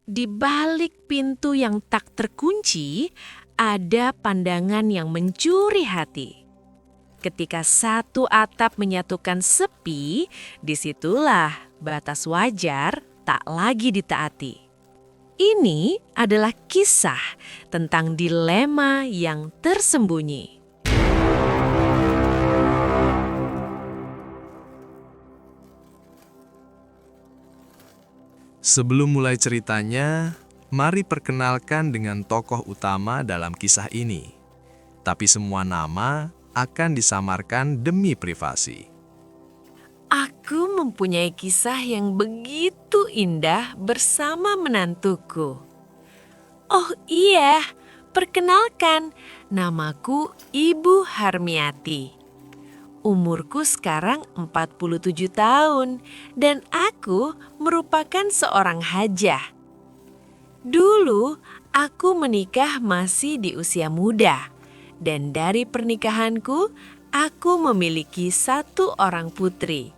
Di balik pintu yang tak terkunci, ada pandangan yang mencuri hati. Ketika satu atap menyatukan sepi, disitulah batas wajar tak lagi ditaati. Ini adalah kisah tentang dilema yang tersembunyi. Sebelum mulai ceritanya, mari perkenalkan dengan tokoh utama dalam kisah ini. Tapi semua nama akan disamarkan demi privasi. Aku mempunyai kisah yang begitu indah bersama menantuku. Oh iya, perkenalkan, namaku Ibu Harmiati. Umurku sekarang 47 tahun dan aku merupakan seorang hajah. Dulu aku menikah masih di usia muda dan dari pernikahanku aku memiliki satu orang putri.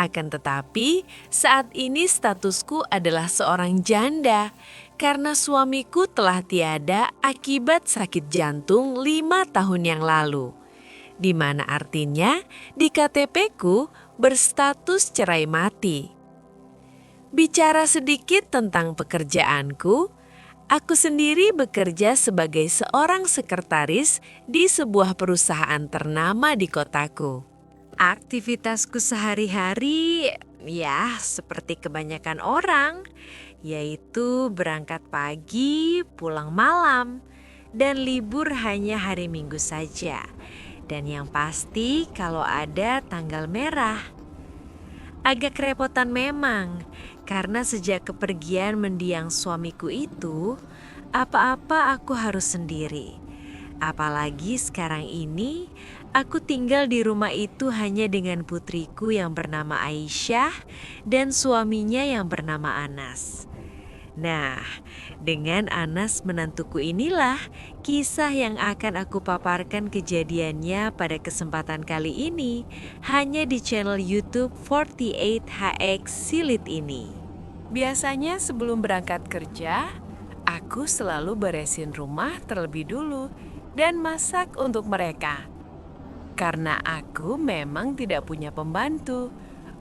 Akan tetapi saat ini statusku adalah seorang janda karena suamiku telah tiada akibat sakit jantung 5 tahun yang lalu. Di mana artinya di KTP-ku berstatus cerai mati. Bicara sedikit tentang pekerjaanku, aku sendiri bekerja sebagai seorang sekretaris di sebuah perusahaan ternama di kotaku. Aktivitasku sehari-hari ya seperti kebanyakan orang, yaitu berangkat pagi, pulang malam, dan libur hanya hari Minggu saja. Dan yang pasti kalau ada tanggal merah. Agak kerepotan memang, karena sejak kepergian mendiang suamiku itu, apa-apa aku harus sendiri. Apalagi sekarang ini, aku tinggal di rumah itu hanya dengan putriku yang bernama Aisyah dan suaminya yang bernama Anas. Nah, dengan Anas menantuku inilah kisah yang akan aku paparkan kejadiannya pada kesempatan kali ini hanya di channel YouTube 48HX Silit ini. Biasanya sebelum berangkat kerja, aku selalu beresin rumah terlebih dulu dan masak untuk mereka. Karena aku memang tidak punya pembantu.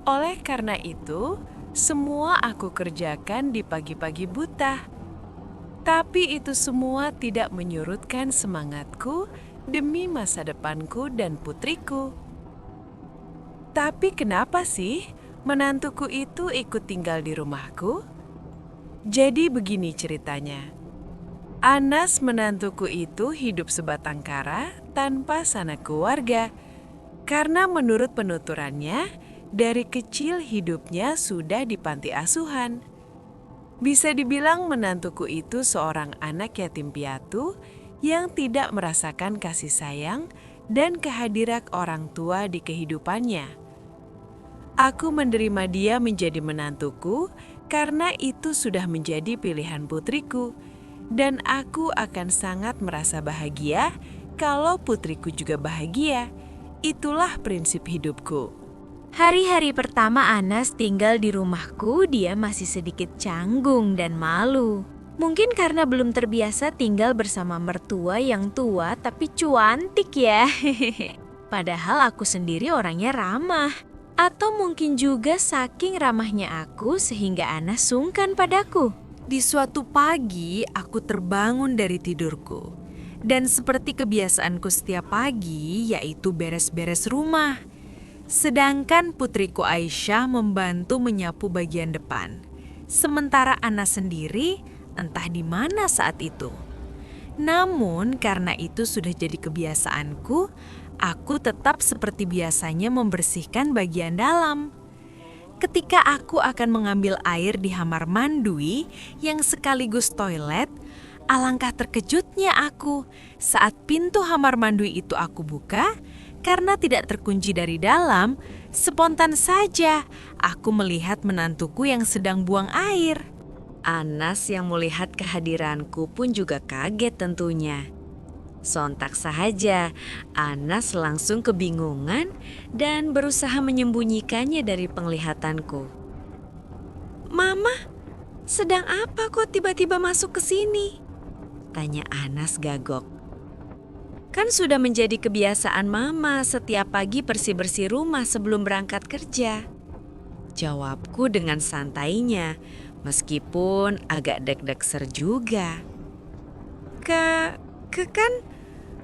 Oleh karena itu, semua aku kerjakan di pagi-pagi buta. Tapi itu semua tidak menyurutkan semangatku demi masa depanku dan putriku. Tapi kenapa sih menantuku itu ikut tinggal di rumahku? Jadi begini ceritanya. Anas menantuku itu hidup sebatang kara tanpa sanak keluarga. Karena menurut penuturannya, dari kecil hidupnya sudah di panti asuhan. Bisa dibilang menantuku itu seorang anak yatim piatu yang tidak merasakan kasih sayang dan kehadiran orang tua di kehidupannya. Aku menerima dia menjadi menantuku karena itu sudah menjadi pilihan putriku. Dan aku akan sangat merasa bahagia kalau putriku juga bahagia. Itulah prinsip hidupku. Hari-hari pertama Anas tinggal di rumahku, dia masih sedikit canggung dan malu. Mungkin karena belum terbiasa tinggal bersama mertua yang tua tapi cuantik ya. Padahal aku sendiri orangnya ramah. Atau mungkin juga saking ramahnya aku sehingga Anas sungkan padaku. Di suatu pagi aku terbangun dari tidurku. Dan seperti kebiasaanku setiap pagi yaitu beres-beres rumah. Sedangkan putriku Aisyah membantu menyapu bagian depan. Sementara Anas sendiri entah di mana saat itu. Namun karena itu sudah jadi kebiasaanku, aku tetap seperti biasanya membersihkan bagian dalam. Ketika aku akan mengambil air di hamar mandui yang sekaligus toilet, alangkah terkejutnya aku saat pintu hamar mandui itu aku buka. Karena tidak terkunci dari dalam, spontan saja aku melihat menantuku yang sedang buang air. Anas yang melihat kehadiranku pun juga kaget tentunya. Sontak saja, Anas langsung kebingungan dan berusaha menyembunyikannya dari penglihatanku. "Mama, Sedang apa kok tiba-tiba masuk ke sini? Tanya Anas gagok. Kan sudah menjadi kebiasaan Mama setiap pagi bersih-bersih rumah sebelum berangkat kerja. Jawabku dengan santainya, meskipun agak deg-degser juga. Kan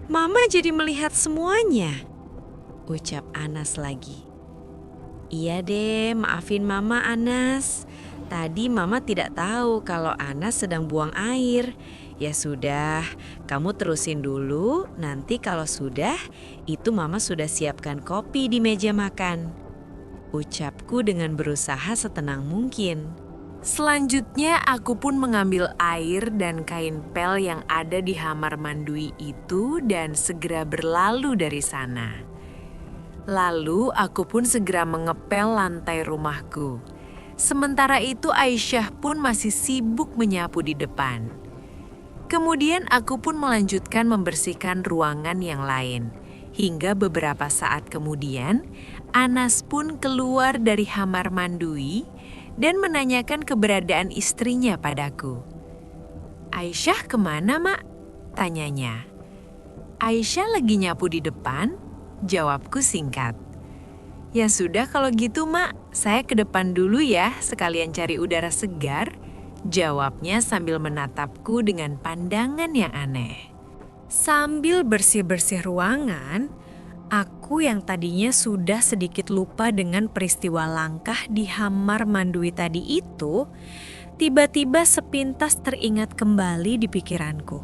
Mama jadi melihat semuanya, ucap Anas lagi. Iya deh, maafin Mama Anas. Tadi Mama tidak tahu kalau Anas sedang buang air. Ya sudah, kamu terusin dulu. Nanti kalau sudah, itu Mama sudah siapkan kopi di meja makan. Ucapku dengan berusaha setenang mungkin. Selanjutnya aku pun mengambil air dan kain pel yang ada di hamar mandui itu dan segera berlalu dari sana. Lalu aku pun segera mengepel lantai rumahku. Sementara itu Aisyah pun masih sibuk menyapu di depan. Kemudian aku pun melanjutkan membersihkan ruangan yang lain. Hingga beberapa saat kemudian, Anas pun keluar dari hamar mandui dan menanyakan keberadaan istrinya padaku. Aisyah kemana, Mak? Tanyanya. Aisyah lagi nyapu di depan, jawabku singkat. Ya sudah kalau gitu, Mak, saya ke depan dulu ya, sekalian cari udara segar. Jawabnya sambil menatapku dengan pandangan yang aneh. Sambil bersih-bersih ruangan, aku yang tadinya sudah sedikit lupa dengan peristiwa langkah di hamar mandui tadi itu, tiba-tiba sepintas teringat kembali di pikiranku.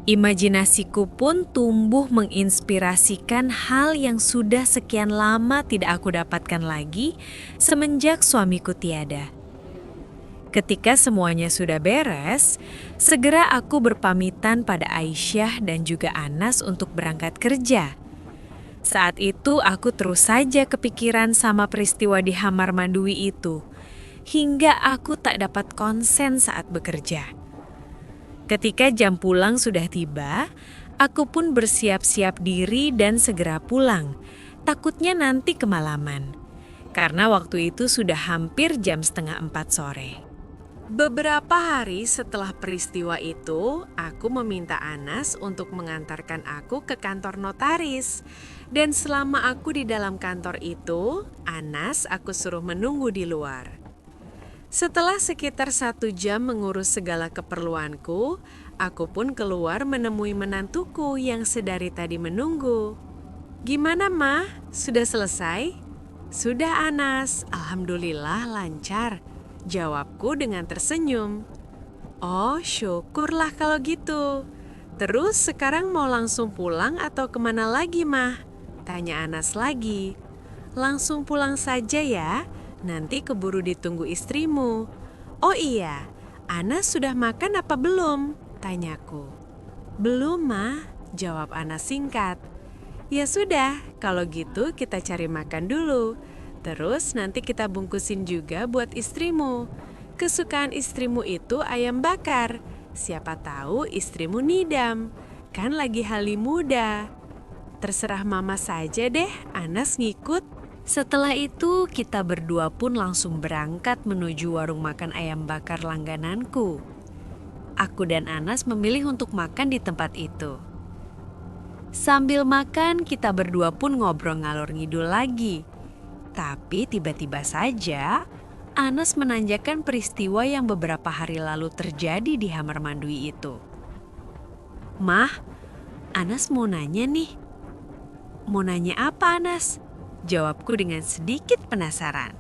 Imajinasiku pun tumbuh menginspirasikan hal yang sudah sekian lama tidak aku dapatkan lagi semenjak suamiku tiada. Ketika semuanya sudah beres, segera aku berpamitan pada Aisyah dan juga Anas untuk berangkat kerja. Saat itu aku terus saja kepikiran sama peristiwa di hamar mandui itu, hingga aku tak dapat konsen saat bekerja. Ketika jam pulang sudah tiba, aku pun bersiap-siap diri dan segera pulang, takutnya nanti kemalaman. Karena waktu itu sudah hampir jam 3:30 sore. Beberapa hari setelah peristiwa itu, aku meminta Anas untuk mengantarkan aku ke kantor notaris. Dan selama aku di dalam kantor itu, Anas aku suruh menunggu di luar. Setelah sekitar 1 jam mengurus segala keperluanku, aku pun keluar menemui menantuku yang sedari tadi menunggu. Gimana, Mah? Sudah selesai? Sudah, Anas. Alhamdulillah lancar. Jawabku dengan tersenyum. Oh, syukurlah kalau gitu. Terus sekarang mau langsung pulang atau kemana lagi, Mah? Tanya Anas lagi. Langsung pulang saja ya, nanti keburu ditunggu istrimu. Oh iya, Anas sudah makan apa belum? Tanyaku. Belum, Mah, jawab Anas singkat. Ya sudah, kalau gitu kita cari makan dulu. Terus nanti kita bungkusin juga buat istrimu. Kesukaan istrimu itu ayam bakar. Siapa tahu istrimu nidam. Kan lagi hali muda. Terserah Mama saja deh, Anas ngikut. Setelah itu kita berdua pun langsung berangkat menuju warung makan ayam bakar langgananku. Aku dan Anas memilih untuk makan di tempat itu. Sambil makan kita berdua pun ngobrol ngalor ngidul lagi. Tapi tiba-tiba saja Anas menanyakan peristiwa yang beberapa hari lalu terjadi di hamar mandui itu. Mah, Anas mau nanya nih. Mau nanya apa, Anas? Jawabku dengan sedikit penasaran.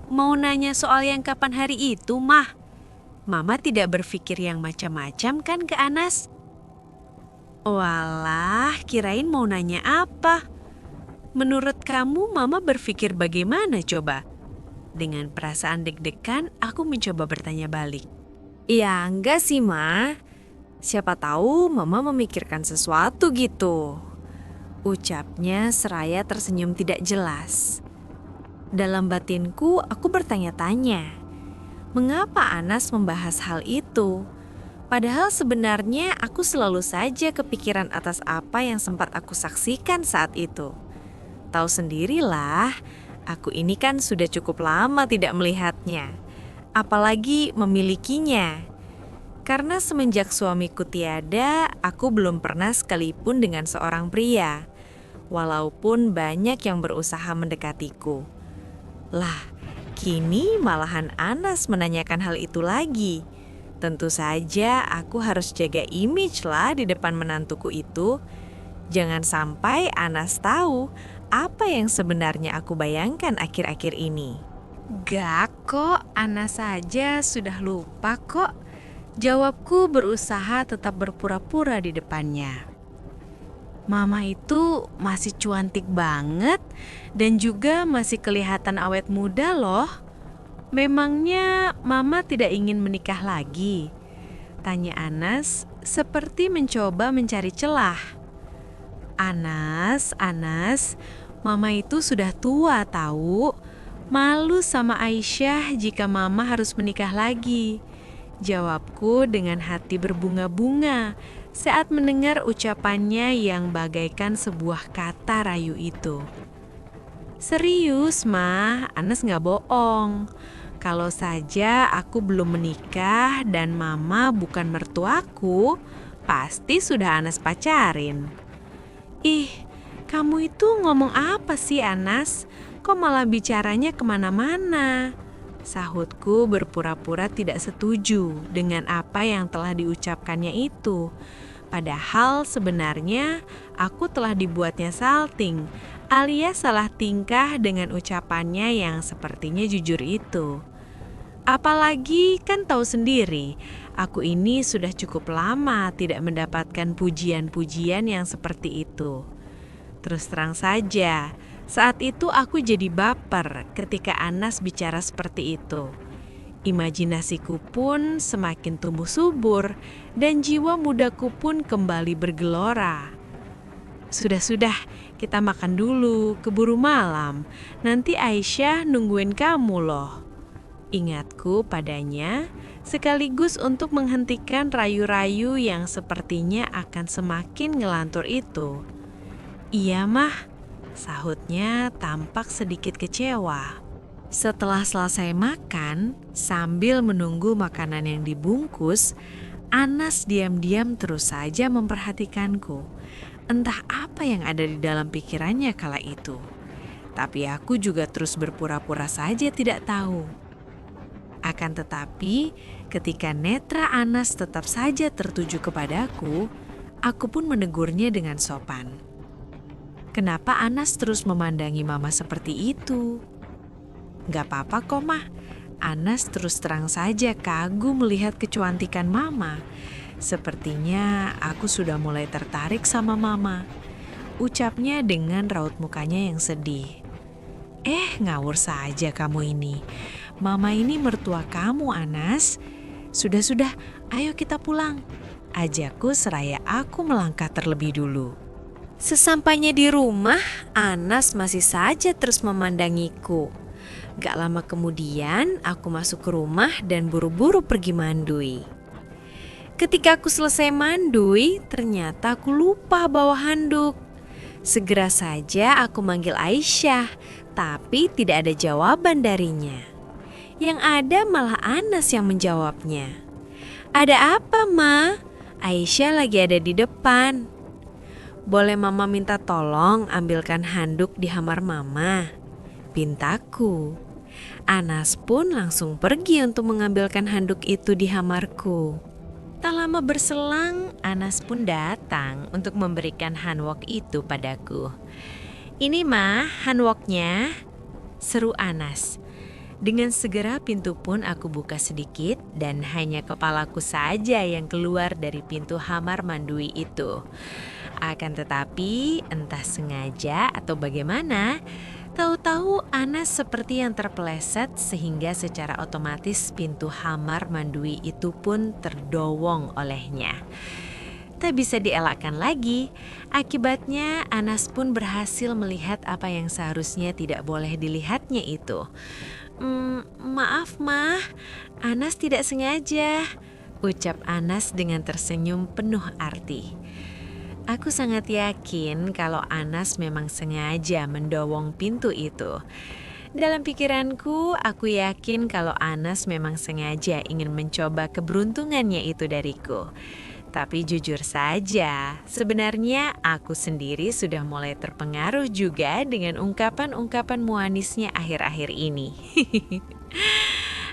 Mau nanya soal yang kapan hari itu, Mah. Mama tidak berpikir yang macam-macam kan ke Anas? Walah, kirain mau nanya apa? Menurut kamu Mama berpikir bagaimana coba? Dengan perasaan deg-degan aku mencoba bertanya balik. Ya enggak sih, Ma. Siapa tahu Mama memikirkan sesuatu gitu. Ucapnya seraya tersenyum tidak jelas. Dalam batinku aku bertanya-tanya. Mengapa Anas membahas hal itu? Padahal sebenarnya aku selalu saja kepikiran atas apa yang sempat aku saksikan saat itu. Tahu sendirilah, aku ini kan sudah cukup lama tidak melihatnya. apalagi memilikinya. Karena semenjak suamiku tiada, aku belum pernah sekalipun dengan seorang pria. Walaupun banyak yang berusaha mendekatiku. Lah, kini malahan Anas menanyakan hal itu lagi. Tentu saja aku harus jaga image lah di depan menantuku itu. Jangan sampai Anas tahu apa yang sebenarnya aku bayangkan akhir-akhir ini. Gak kok, Anas saja sudah lupa kok. Jawabku berusaha tetap berpura-pura di depannya. Mama itu masih cuantik banget dan juga masih kelihatan awet muda loh. Memangnya Mama tidak ingin menikah lagi? Tanya Anas seperti mencoba mencari celah. Anas, Mama itu sudah tua tahu. Malu sama Aisyah jika Mama harus menikah lagi. Jawabku dengan hati berbunga-bunga saat mendengar ucapannya yang bagaikan sebuah kata rayu itu. Serius, Ma, Anas gak bohong. Kalau saja aku belum menikah dan Mama bukan mertuaku, pasti sudah Anas pacarin. Ih, kamu itu ngomong apa sih, Anas? Kok malah bicaranya kemana-mana? Sahutku berpura-pura tidak setuju dengan apa yang telah diucapkannya itu. Padahal sebenarnya aku telah dibuatnya salting, alias salah tingkah dengan ucapannya yang sepertinya jujur itu. Apalagi kan tahu sendiri, aku ini sudah cukup lama tidak mendapatkan pujian-pujian yang seperti itu. Terus terang saja, saat itu aku jadi baper ketika Anas bicara seperti itu. Imajinasiku pun semakin tumbuh subur dan jiwa mudaku pun kembali bergelora. Sudah, kita makan dulu, keburu malam. Nanti Aisyah nungguin kamu loh. Ingatku padanya sekaligus untuk menghentikan rayu-rayu yang sepertinya akan semakin ngelantur itu. Iya mah, sahutnya tampak sedikit kecewa. Setelah selesai makan, sambil menunggu makanan yang dibungkus, Anas diam-diam terus saja memperhatikanku. Entah apa yang ada di dalam pikirannya kala itu. Tapi aku juga terus berpura-pura saja tidak tahu. Akan tetapi, ketika netra Anas tetap saja tertuju kepadaku, aku pun menegurnya dengan sopan. Kenapa Anas terus memandangi Mama seperti itu? Gak apa-apa kok, Mah. Anas terus terang saja kagum melihat kecantikan Mama. Sepertinya aku sudah mulai tertarik sama Mama. Ucapnya dengan raut mukanya yang sedih. Ngawur saja kamu ini. Mama ini mertua kamu, Anas. Sudah, ayo kita pulang. Ajakku seraya aku melangkah terlebih dulu. Sesampainya di rumah, Anas masih saja terus memandangiku. Gak lama kemudian, aku masuk ke rumah dan buru-buru pergi mandui. Ketika aku selesai mandui, ternyata aku lupa bawa handuk. Segera saja aku manggil Aisyah, tapi tidak ada jawaban darinya. Yang ada malah Anas yang menjawabnya. Ada apa, Ma? Aisyah lagi ada di depan. Boleh Mama minta tolong ambilkan handuk di kamar Mama? Pintaku. Anas pun langsung pergi untuk mengambilkan handuk itu di kamarku. Tak lama berselang, Anas pun datang untuk memberikan handwok itu padaku. Ini mah handwoknya, seru Anas. Dengan segera pintu pun aku buka sedikit dan hanya kepalaku saja yang keluar dari pintu kamar mandui itu. Akan tetapi entah sengaja atau bagaimana, tahu-tahu Anas seperti yang terpeleset sehingga secara otomatis pintu kamar mandui itu pun terdowong olehnya. Tak bisa dielakkan lagi, akibatnya Anas pun berhasil melihat apa yang seharusnya tidak boleh dilihatnya itu. Maaf Mah, Anas tidak sengaja, ucap Anas dengan tersenyum penuh arti. Aku sangat yakin kalau Anas memang sengaja mendowong pintu itu. Dalam pikiranku, aku yakin kalau Anas memang sengaja ingin mencoba keberuntungannya itu dariku. Tapi jujur saja, sebenarnya aku sendiri sudah mulai terpengaruh juga dengan ungkapan-ungkapan manisnya akhir-akhir ini.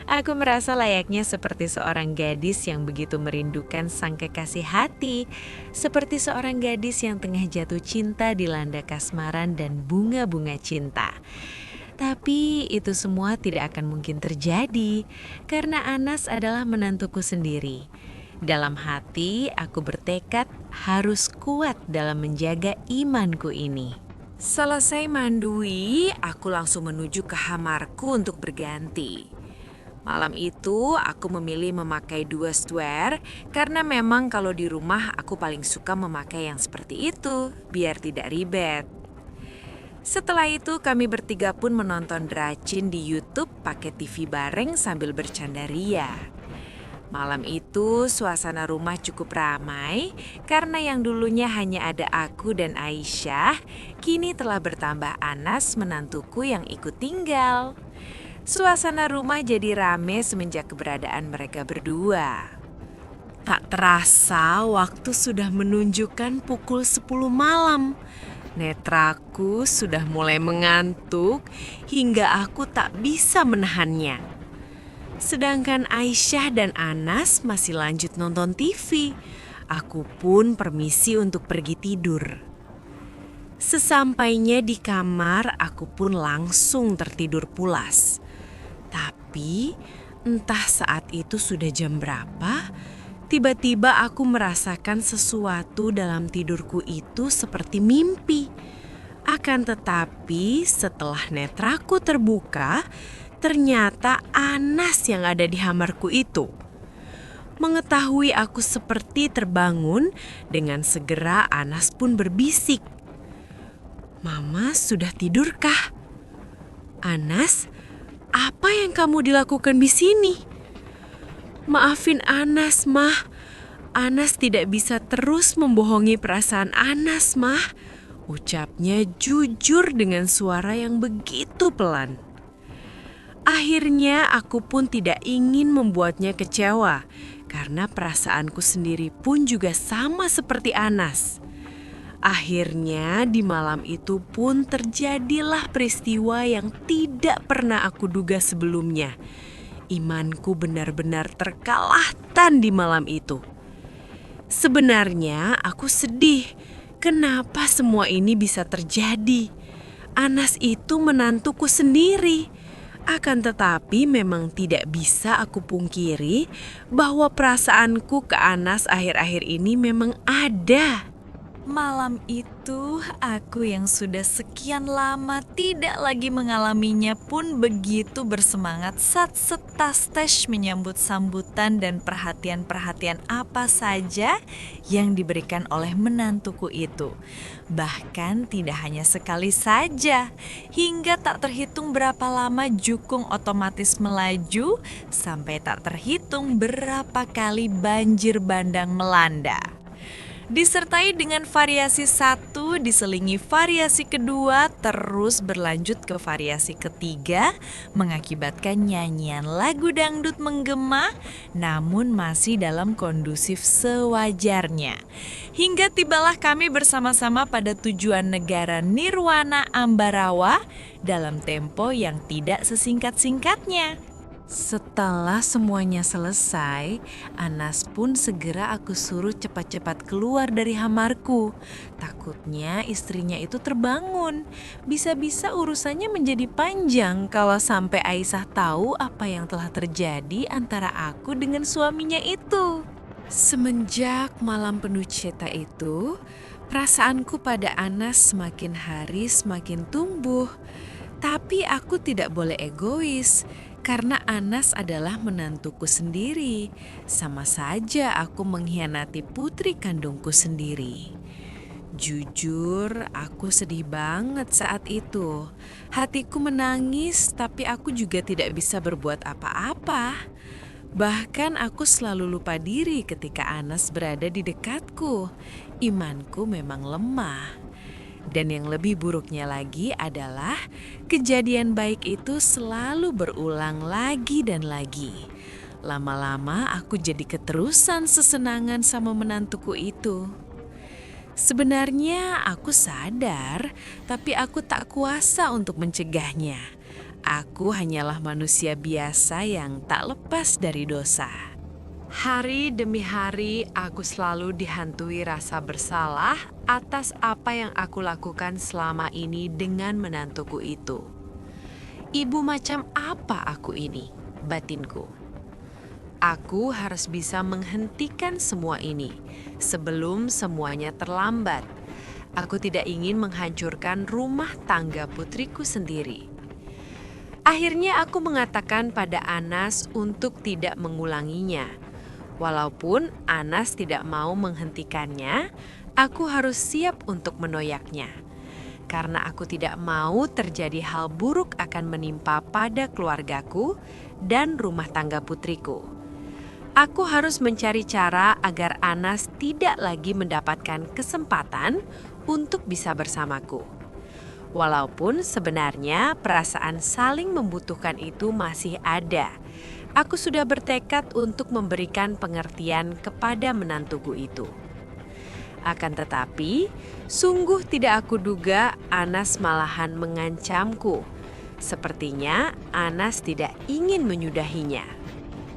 Aku merasa layaknya seperti seorang gadis yang begitu merindukan sang kekasih hati, seperti seorang gadis yang tengah jatuh cinta dilanda kasmaran dan bunga-bunga cinta. Tapi itu semua tidak akan mungkin terjadi karena Anas adalah menantuku sendiri. Dalam hati, aku bertekad harus kuat dalam menjaga imanku ini. Selesai mandui, aku langsung menuju ke kamarku untuk berganti. Malam itu aku memilih memakai 2 sweater karena memang kalau di rumah aku paling suka memakai yang seperti itu biar tidak ribet. Setelah itu kami bertiga pun menonton Dracin di YouTube pakai TV bareng sambil bercanda ria. Malam itu suasana rumah cukup ramai karena yang dulunya hanya ada aku dan Aisyah, kini telah bertambah Anas menantuku yang ikut tinggal. Suasana rumah jadi rame semenjak keberadaan mereka berdua. Tak terasa waktu sudah menunjukkan pukul 10 malam. Netraku sudah mulai mengantuk hingga aku tak bisa menahannya. Sedangkan Aisyah dan Anas masih lanjut nonton TV. Aku pun permisi untuk pergi tidur. Sesampainya di kamar, aku pun langsung tertidur pulas. Tapi entah saat itu sudah jam berapa, tiba-tiba aku merasakan sesuatu dalam tidurku itu seperti mimpi. Akan tetapi setelah netraku terbuka, ternyata Anas yang ada di kamarku itu. Mengetahui aku seperti terbangun, dengan segera Anas pun berbisik. "Mama sudah tidurkah?" "Anas, apa yang kamu dilakukan di sini?" "Maafin Anas, Mah. Anas tidak bisa terus membohongi perasaan Anas, Mah," ucapnya jujur dengan suara yang begitu pelan. Akhirnya aku pun tidak ingin membuatnya kecewa karena perasaanku sendiri pun juga sama seperti Anas. Akhirnya di malam itu pun terjadilah peristiwa yang tidak pernah aku duga sebelumnya. Imanku benar-benar terkalahkan di malam itu. Sebenarnya aku sedih. Kenapa semua ini bisa terjadi? Anas itu menantuku sendiri. Akan tetapi memang tidak bisa aku pungkiri bahwa perasaanku ke Anas akhir-akhir ini memang ada. Malam itu, aku yang sudah sekian lama tidak lagi mengalaminya pun begitu bersemangat saat setas-tes menyambut sambutan dan perhatian-perhatian apa saja yang diberikan oleh menantuku itu. Bahkan tidak hanya sekali saja, hingga tak terhitung berapa lama jukung otomatis melaju sampai tak terhitung berapa kali banjir bandang melanda. Disertai dengan variasi 1, diselingi variasi kedua, terus berlanjut ke variasi ketiga, mengakibatkan nyanyian lagu dangdut menggema, namun masih dalam kondusif sewajarnya. Hingga tibalah kami bersama-sama pada tujuan negara Nirwana Ambarawa dalam tempo yang tidak sesingkat-singkatnya. Setelah semuanya selesai, Anas pun segera aku suruh cepat-cepat keluar dari kamarku. Takutnya istrinya itu terbangun. Bisa-bisa urusannya menjadi panjang kalau sampai Aisyah tahu apa yang telah terjadi antara aku dengan suaminya itu. Semenjak malam penuh cerita itu, perasaanku pada Anas semakin hari semakin tumbuh. Tapi aku tidak boleh egois. Karena Anas adalah menantuku sendiri, sama saja aku mengkhianati putri kandungku sendiri. Jujur, aku sedih banget saat itu. Hatiku menangis, tapi aku juga tidak bisa berbuat apa-apa. Bahkan aku selalu lupa diri ketika Anas berada di dekatku. Imanku memang lemah. Dan yang lebih buruknya lagi adalah kejadian baik itu selalu berulang lagi dan lagi. Lama-lama aku jadi keterusan sesenangan sama menantuku itu. Sebenarnya aku sadar, tapi aku tak kuasa untuk mencegahnya. Aku hanyalah manusia biasa yang tak lepas dari dosa. Hari demi hari aku selalu dihantui rasa bersalah atas apa yang aku lakukan selama ini dengan menantuku itu. Ibu macam apa aku ini, batinku. Aku harus bisa menghentikan semua ini sebelum semuanya terlambat. Aku tidak ingin menghancurkan rumah tangga putriku sendiri. Akhirnya aku mengatakan pada Anas untuk tidak mengulanginya. Walaupun Anas tidak mau menghentikannya, aku harus siap untuk menoyaknya. Karena aku tidak mau terjadi hal buruk akan menimpa pada keluargaku dan rumah tangga putriku. Aku harus mencari cara agar Anas tidak lagi mendapatkan kesempatan untuk bisa bersamaku. Walaupun sebenarnya perasaan saling membutuhkan itu masih ada, aku sudah bertekad untuk memberikan pengertian kepada menantuku itu. Akan tetapi, sungguh tidak aku duga Anas malahan mengancamku. Sepertinya Anas tidak ingin menyudahinya.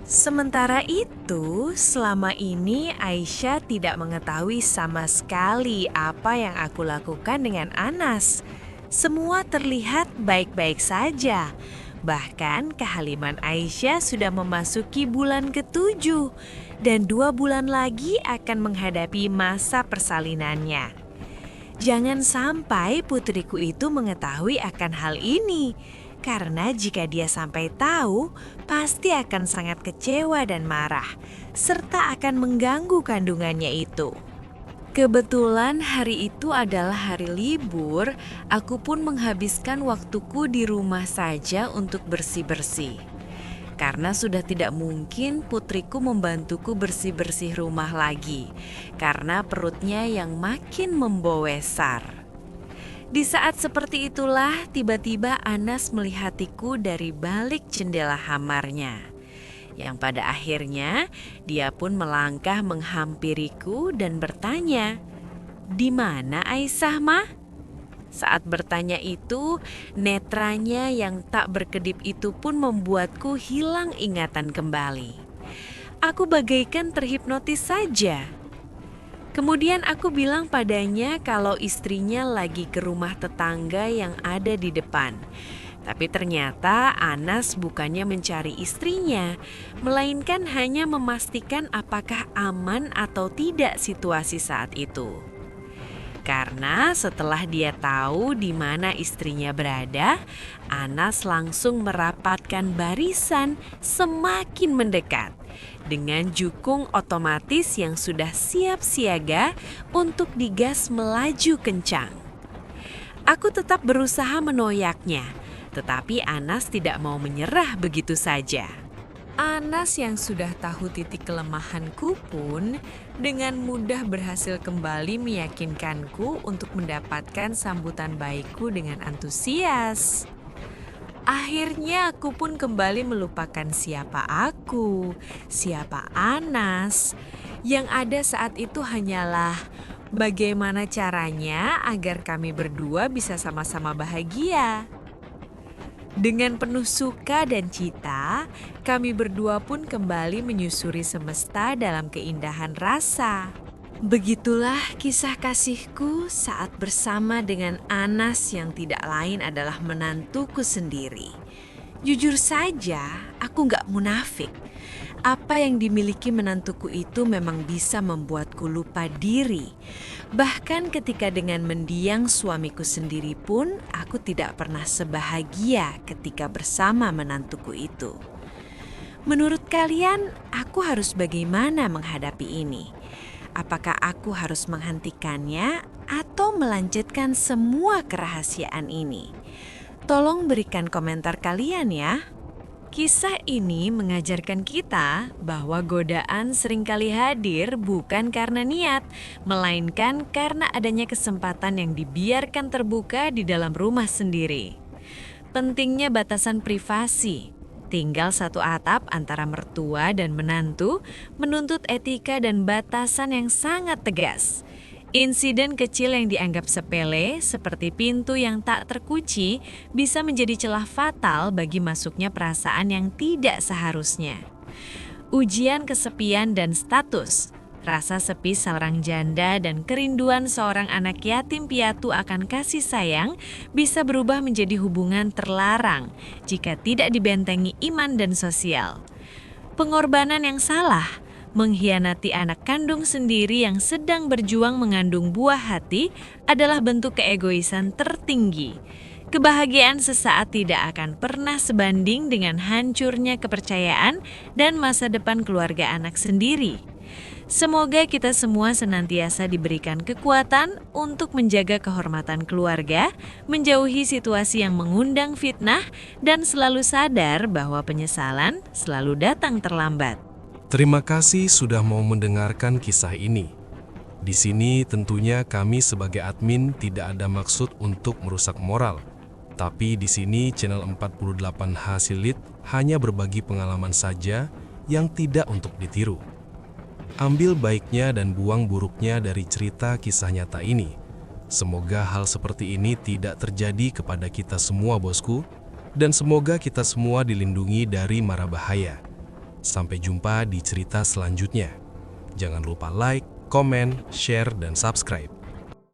Sementara itu, selama ini Aisyah tidak mengetahui sama sekali apa yang aku lakukan dengan Anas. Semua terlihat baik-baik saja. Bahkan kehaliman Aisyah sudah memasuki bulan ke-7 dan 2 bulan lagi akan menghadapi masa persalinannya. Jangan sampai putriku itu mengetahui akan hal ini. Karena jika dia sampai tahu, pasti akan sangat kecewa dan marah, serta akan mengganggu kandungannya itu. Kebetulan hari itu adalah hari libur, aku pun menghabiskan waktuku di rumah saja untuk bersih-bersih. Karena sudah tidak mungkin putriku membantuku bersih-bersih rumah lagi, karena perutnya yang makin membowesar. Di saat seperti itulah tiba-tiba Anas melihatiku dari balik jendela kamarnya. Yang pada akhirnya dia pun melangkah menghampiriku dan bertanya, "Di mana Aisyah, Mah?" Saat bertanya itu, netranya yang tak berkedip itu pun membuatku hilang ingatan kembali. Aku bagaikan terhipnotis saja. Kemudian aku bilang padanya kalau istrinya lagi ke rumah tetangga yang ada di depan. Tapi ternyata Anas bukannya mencari istrinya, melainkan hanya memastikan apakah aman atau tidak situasi saat itu. Karena setelah dia tahu di mana istrinya berada, Anas langsung merapatkan barisan semakin mendekat dengan jukung otomatis yang sudah siap siaga untuk digas melaju kencang. Aku tetap berusaha menoyaknya, tetapi Anas tidak mau menyerah begitu saja. Anas yang sudah tahu titik kelemahanku pun dengan mudah berhasil kembali meyakinkanku untuk mendapatkan sambutan baikku dengan antusias. Akhirnya aku pun kembali melupakan siapa aku, siapa Anas. Yang ada saat itu hanyalah bagaimana caranya agar kami berdua bisa sama-sama bahagia. Dengan penuh suka dan cita, kami berdua pun kembali menyusuri semesta dalam keindahan rasa. Begitulah kisah kasihku saat bersama dengan Anas yang tidak lain adalah menantuku sendiri. Jujur saja, aku gak munafik. Apa yang dimiliki menantuku itu memang bisa membuatku lupa diri. Bahkan ketika dengan mendiang suamiku sendiri pun, aku tidak pernah sebahagia ketika bersama menantuku itu. Menurut kalian, aku harus bagaimana menghadapi ini? Apakah aku harus menghentikannya atau melanjutkan semua kerahasiaan ini? Tolong berikan komentar kalian ya. Kisah ini mengajarkan kita bahwa godaan seringkali hadir bukan karena niat, melainkan karena adanya kesempatan yang dibiarkan terbuka di dalam rumah sendiri. Pentingnya batasan privasi. Tinggal satu atap antara mertua dan menantu menuntut etika dan batasan yang sangat tegas. Insiden kecil yang dianggap sepele, seperti pintu yang tak terkunci, bisa menjadi celah fatal bagi masuknya perasaan yang tidak seharusnya. Ujian kesepian dan status. Rasa sepi seorang janda dan kerinduan seorang anak yatim piatu akan kasih sayang bisa berubah menjadi hubungan terlarang jika tidak dibentengi iman dan sosial. Pengorbanan yang salah. Mengkhianati anak kandung sendiri yang sedang berjuang mengandung buah hati adalah bentuk keegoisan tertinggi. Kebahagiaan sesaat tidak akan pernah sebanding dengan hancurnya kepercayaan dan masa depan keluarga anak sendiri. Semoga kita semua senantiasa diberikan kekuatan untuk menjaga kehormatan keluarga, menjauhi situasi yang mengundang fitnah, dan selalu sadar bahwa penyesalan selalu datang terlambat. Terima kasih sudah mau mendengarkan kisah ini. Di sini tentunya kami sebagai admin tidak ada maksud untuk merusak moral. Tapi di sini channel 48 Hasilit hanya berbagi pengalaman saja yang tidak untuk ditiru. Ambil baiknya dan buang buruknya dari cerita kisah nyata ini. Semoga hal seperti ini tidak terjadi kepada kita semua, bosku. Dan semoga kita semua dilindungi dari mara bahaya. Sampai jumpa di cerita selanjutnya. Jangan lupa like, komen, share, dan subscribe.